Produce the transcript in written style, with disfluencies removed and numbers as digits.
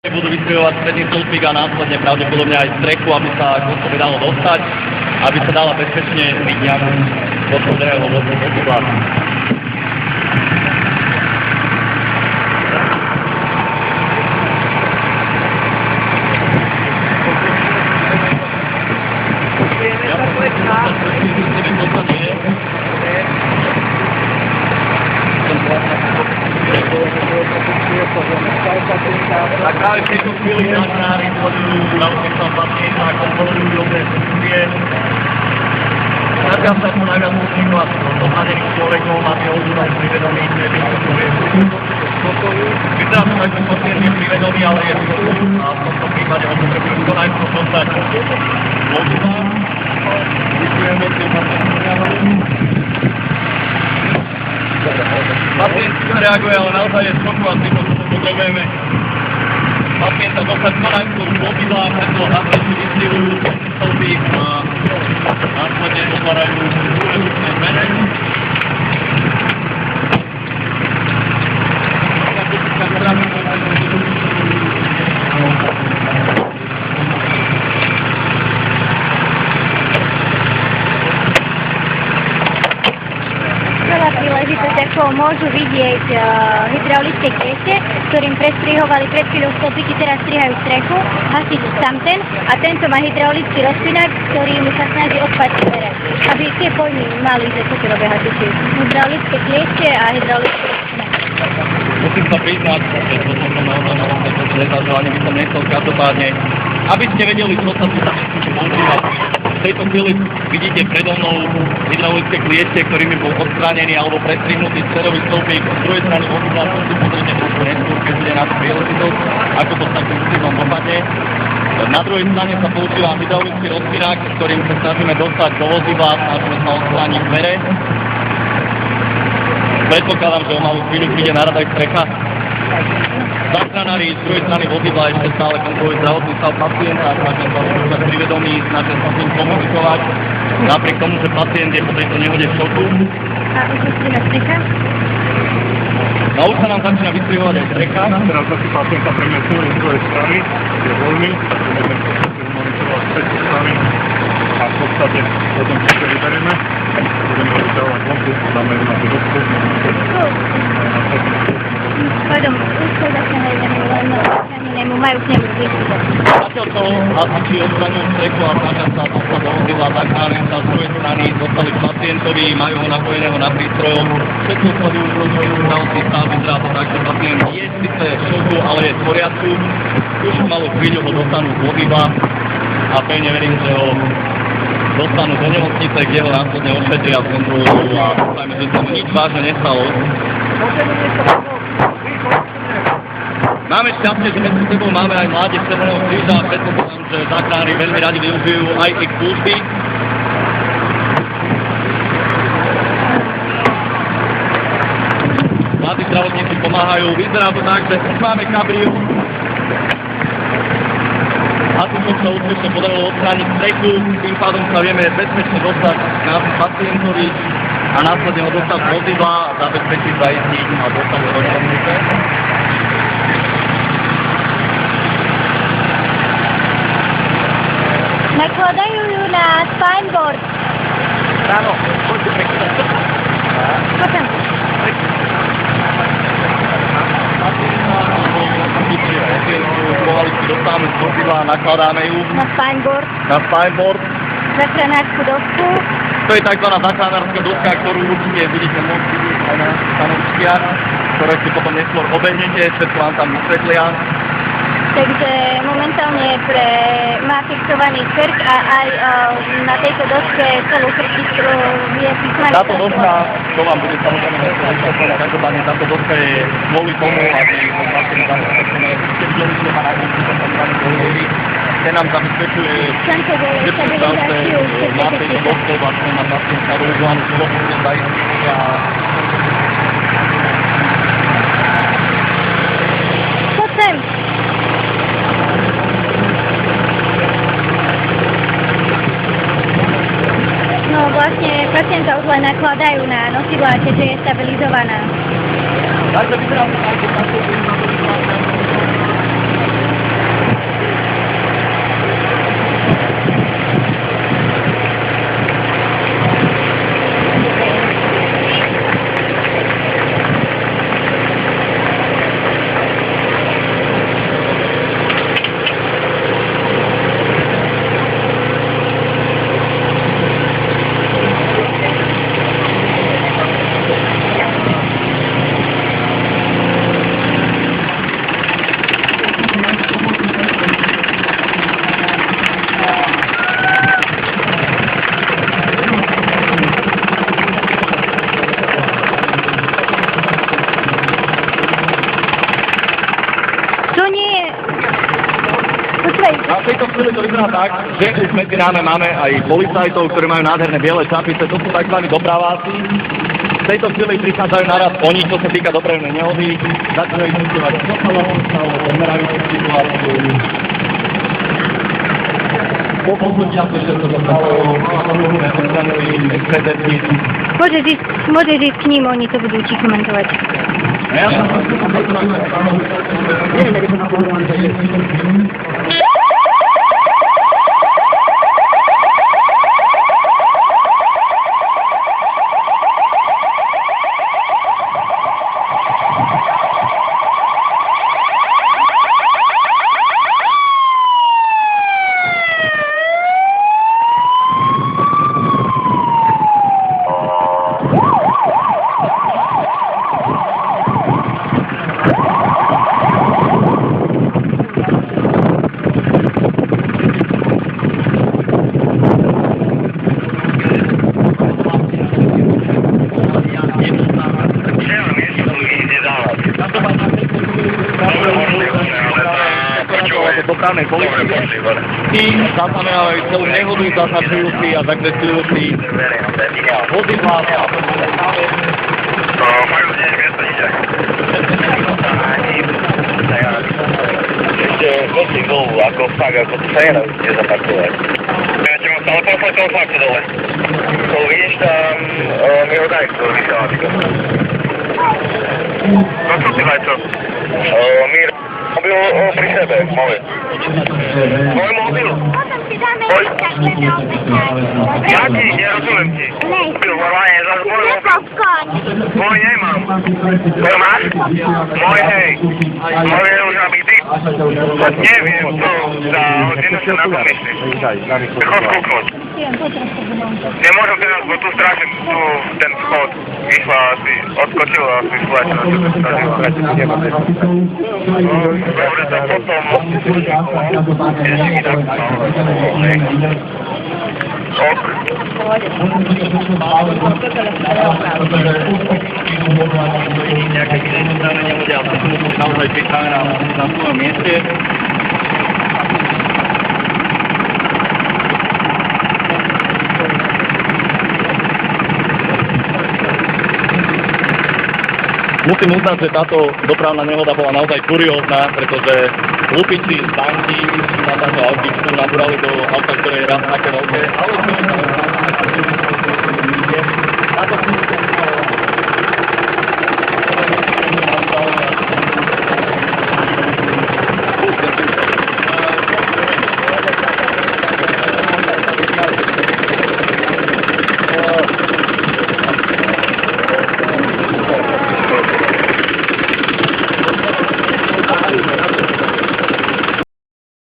Budú vystrihovať stredný stĺpik a následne pravdepodobne aj strechu, aby sa k osobe dalo dostať, aby sa dala bezpečne byť nejakú do druhého vozidla. Tak práve v tejto chvíli záchranári sledujú zdravotníctva pacienta a kontrolujú dobré funkcie. Snažia sa to najviac uniknúť do zranených človekov, máte ozúvať privedomí, ktorý vyzerá to tak, že pacient je privedomý, ale je v a v tomto prípade ho potrebujú to najskôr dostať ozúvať. Vystrihujeme si pacient reaguje, ale naozaj je v šoku a si potrebujeme pacienta dostať co najskôr z vozidla, preto následne vystrihujú stĺpik a následne otvárajú úrezúčné dvere. Ako môžu vidieť hydraulické kliete, ktorým prestrihovali pred chvíľou stĺpiky, teraz strihajú strechu, hasič tamten a tento má hydraulický rozpínač, ktorým sa snaží odpáčiť dvere. Aby tie pojmy mali, že čo tu robia hasiči. Hydraulické kliete a hydraulické rozpínač. Musím sa priznať, že to som naozaj že ani by som nechcel každopádne, aby ste vedeli, čo sa tu používa. V tejto chvíli vidíte predo mnou hydraulické kliete, ktorými bol odstránený alebo prestrihnutý stredový stĺpik. Z druhej strany vozidla som si pozrite trošku neskôr, keď bude náš príležitosť, ako to v takým ústrednom dopadne. Na druhej strane sa používa hydraulický rozpínač, s ktorým sa snažíme dostať do vozidla, snažíme sa odstrániť dvere. Predpokladám, že o malú chvíľu príde na rad aj strecha. Záchranári z druhej strany vozidla ešte stále kontrolujú zdravotný stav pacienta, snažia sa udržať privedomí, snažia sa s ním komunikovať, napriek tomu, že pacient je po tejto nehode v šoku. A už vystriha strecha? No už sa nám začína vystrihovať aj strecha. Teraz asi pacienta premiesnú z druhej strany, je voľný, tak budeme monitorovať z tejto strany a v podstate potom čo sa vyberieme, budeme ho vyťahovať vonku, dáme ju na tú dosku. Pardon, úzko zasahajú len zranenému, majú k nemu blízko. Zatiaľ to hasiči odstraňujú strechu a snažia sa dostať do vozidla, záchranári sa z druhej strany dostali k pacientovi, majú ho napojeného na prístrojov. Všetko sledujú rozvoju zdravotný stav, vyzerá to tak, že pacient je síce v šoku, ale je v poriadku. Už malú chvíľu ho dostanú z vozidla a pevne verím, že ho dostanú do nemocnice, kde ho následne ošetria a kontrolujú a dúfajme, že sa mu nič vážne nestalo. Máme šťastie, že medzi sebou máme aj mládež Červeného kríža a predpokladám, že záchranári veľmi radi využijú aj ich služby. Mladí zdravotníci pomáhajú, vyzerá to tak, že už máme kabriu. A tu sa úspešne podarilo odstrániť strechu, tým pádom sa vieme bezpečne dostať k nášmu pacientovi a následne ho dostať z vozidla, zabezpečiť, zaistiť a dostať ho do nemocnice. Nakladajú ju na spineboard. Áno, poďte pekne. Potom. Povaličky dostávame z vozidla a nakladáme ju Na spineboard. na spineboard. Záchranárskú dosku. To je tzv. Záchranárska doska, ktorú určite budete môcť vidieť aj na stanoviskiach, ktoré si potom neskôr obehnete, všetko vám tam vysvetlia. Takže momentálne má fixovaný krk a aj na tejto doske celú krtičku je písmaný. Táto doska, to vám bude samozrejme vysvetlené, každopádne táto doska je kvôli tomu, aby vlastne zabezpečené všetky a ten nám zabezpečuje stabilizáciu na tejto doske, vlastne na pacient stabilizovanú spoločnosť zaistí a Poď sem. No vlastne pacienta už len nakladajú na nosidla, keďže je stabilizovaná. takže vyzerá to tak, že táto nie. Počkaj. Na tejto chvíli to vyzerá tak, že už medzi nami máme aj policajtov, ktorí majú nádherné biele čapice, to sú tzv. Dopraváci. V tejto chvíli prichádzajú naraz oni, čo sa týka dopravnej nehody, začínajú zisťovať pomerajú situáciu. Po poslední čase, že to stalo, Môžeš ísť k ním, oni to budú ti komentovať. Ja som dopravnej policie i zaznamenávajú celú nehodu, zaznačujúci a zakresľujúci vozidlá. Majú znieť miesto ide. Ešte veci dolu, ako fakt, ako cena, kde zaparkovať. Ja ti mám stále poslať toho fakt dole. To vidíš tam, mi ho daj, to vysielačka. No čo si daj čo? Mír, mobil pri sebe, môj. Môj mobil. Potom si dáme Instagram opäť. Jaký? Nerozumiem ti. Nej. Normálne, zase môj mobil. Nepopcorn. Môj nemám. To máš? Môj hej. Môj je už nabitý. Neviem, to za hodinu sa na to myslíš. Chod kúknuť. Nemôžem teraz, bo tu strašne tu ten schod vyšla asi, odskočila asi šlač na to snažila. Dobre, tak potom ešte mi tak ok. Nejaké videjné strany nebudia, ale to sú naozaj pripravené na svojom mieste. Musím uznať, že táto dopravná nehoda bola naozaj kuriózna, pretože lupiči z banky na táto autičku nabúrali do auta, ktoré je raz také veľké, ale čo je tam táto